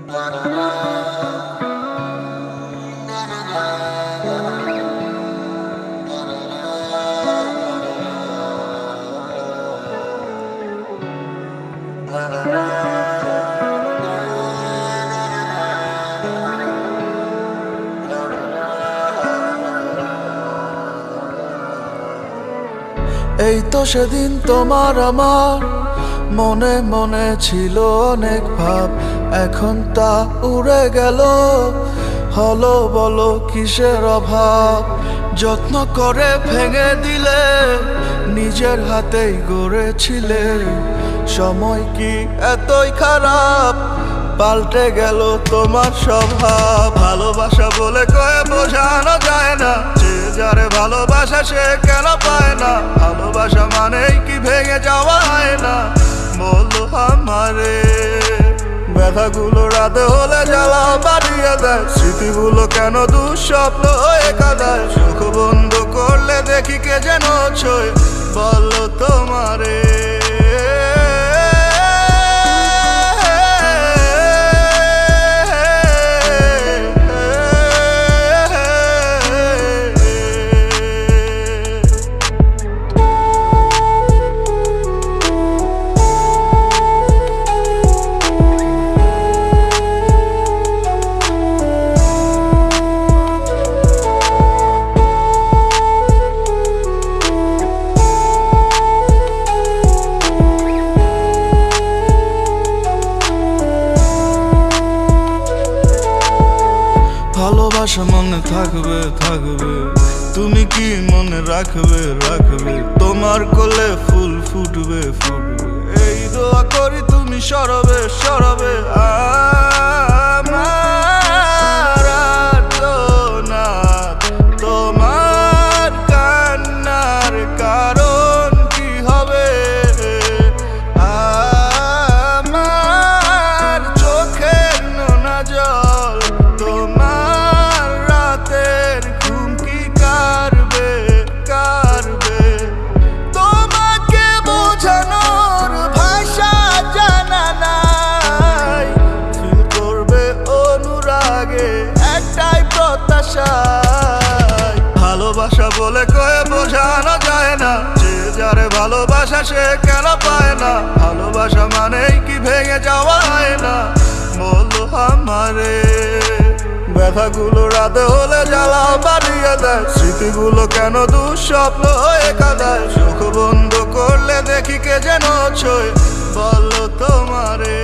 এই তো সেদিন তোমার আমার মনে মনে ছিল অনেক ভাব, এখন তা উড়ে গেল। হলো বলো কিসের অভাব? যত্ন করে ভেঙে দিলে, নিজের হাতেই গড়েছিলে। সময় কি এতই খারাপ? পাল্টে গেল তোমার স্বভাব। ভালোবাসা বলে কয়ে বোঝানো যায় না, যে যারে ভালোবাসা সে কেন পায় না। ভালোবাসা মানেই কি ভেঙে যাওয়া হয় না? বললো আমারে ব্যথাগুলো রাতে হলে জ্বালা বাড়িয়ে দেয়, স্মৃতিগুলো কেন দুঃস্বপ্ন হয়ে কাঁদায়। চোখ বন্ধ করলে দেখি কে যেন ছয়, বললো তোমারে ভালোবাসা মনে থাকবে থাকবে, তুমি কি মনে রাখবে রাখবে। তোমার কোলে ফুল ফুটবে ফুটবে, এই দোয়া করি তুমি সরবে সরবে। আমার আর্তনাদ, তোমার কান্নার কারণ কি হবে? আমার চোখের নোনা জল, তোমার রাতের ঘুম কি কারবে কারবে? তোমাকে বোঝানোর ভাষা জানা নাই, ফিল করবে অনুরাগে একটাই প্রত্যাশা। ভালোবাসা বলে কয়ে বোঝানো যায় না, যে যারে ভালোবাসা সে কেন পায় না। ভালোবাসা মানেই কি ভেঙে যাওয়া হয় না? বললো আমারে ব্যথাগুলো রাতে হলে জ্বালা বাড়িয়ে দেয়, স্মৃতিগুলো কেন দুঃস্বপ্ন হয়ে কাঁদায়। চোখ বন্ধ করলে দেখি কে যেন ছয়, বললো তোমারে।